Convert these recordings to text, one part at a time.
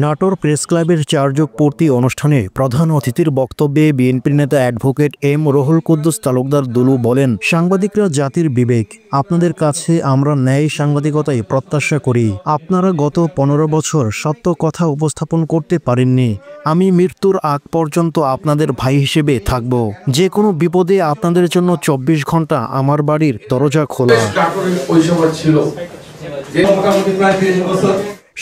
Natore press ক্লাবের 4 যোগ পূর্তি অনুষ্ঠানে প্রধান অতিথির বক্তব্যে বিএনপি নেতা অ্যাডভোকেট এম রুহুল কুদ্দুস তালুকদার দুলু বলেন, সাংবাদিকরা জাতির বিবেক। আপনাদের কাছে আমরা ন্যায় সাংবাদিকতাই প্রত্যাশা করি। আপনারা গত 15 বছর সত্য কথা উপস্থাপন করতে পারেননি। আমি মৃত্যুর আগ পর্যন্ত আপনাদের ভাই হিসেবে থাকব। যে কোনো বিপদে আপনাদের জন্য 24 ঘন্টা আমার বাড়ির দরজা খোলা।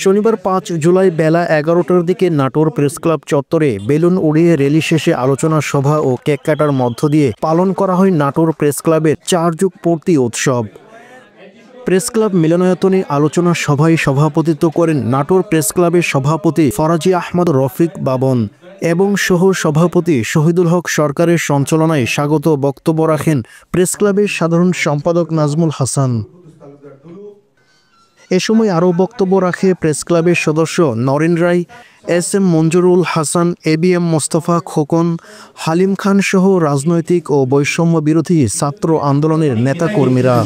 শনিবার 5 জুলাই বেলা 11টার দিকে নাটোর প্রেস ক্লাব চত্বরে বেলুন উড়িয়ে র্যালি শেষে আলোচনা সভা ও কেক কাটার মধ্য দিয়ে পালন করা হয় নাটোর প্রেস ক্লাবের 4 যুগ পূর্তি উৎসব। প্রেস ক্লাব মিলনায়তনে আলোচনা সভায় সভাপতিত্ব করেন নাটোর প্রেস ক্লাবের সভাপতি ফরাজি আহমদ রফিক বাবন এবং সহ সভাপতি শহীদুল হক সরকারের সঞ্চালনায় স্বাগত বক্তব্য রাখেন প্রেস ক্লাবের সাধারণ সম্পাদক নাজমুল হাসান। এ সময় আরও বক্তব্য রাখে প্রেস ক্লাবের সদস্য Naren Roy, S M Manjurul Hasan, ABM Mostafa Khokon, Halim Khan সহ রাজনৈতিক ও বৈষম্য বিরোধী ছাত্র আন্দোলনের নেতাকর্মীরা।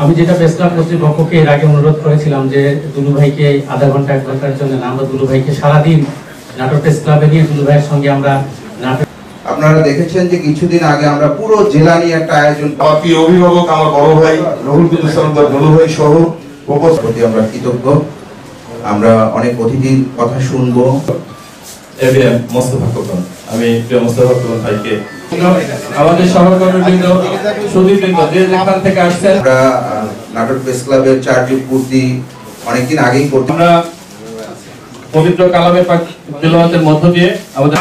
আমি যেটা প্রেস ক্লাব কর্তৃপক্ষকে এর আগে অনুরোধ করেছিলাম যে দুলু ভাইকে আধা ঘন্টা 1 ঘন্টার জন্য আমরা দুলু ভাইকে সারাদিন নাটোর প্রেস ক্লাবে নিয়ে দুলু ভাইয়ের সঙ্গে আমরা আপনারা দেখেছেন যে কিছুদিন আগে আমরা পুরো জেলা নিয়ে একটা আয়োজন, প্রিয় অভিভাবক আমার বড় ভাই রুহুল কুদ্দুস তালুকদার দুলু ভাই সহ প্রতি আমরা কৃতজ্ঞ। আমরা অনেক অতিথির কথা শুনবো। এবিএম মোস্তফা খোকন, আমি প্রিয় মোস্তফা খোকন ভাইকে, আমাদের সহকর্মীবৃন্দ, সুধীবৃন্দ যে যেখান থেকে আসছেন, আমরা নাটোর প্রেস ক্লাবের 4 যুগ পূর্তি অনেকদিন আগেই করতে, আমরা পবিত্র কালামে পাক তেলাওয়াতের মধ্য দিয়ে আমাদের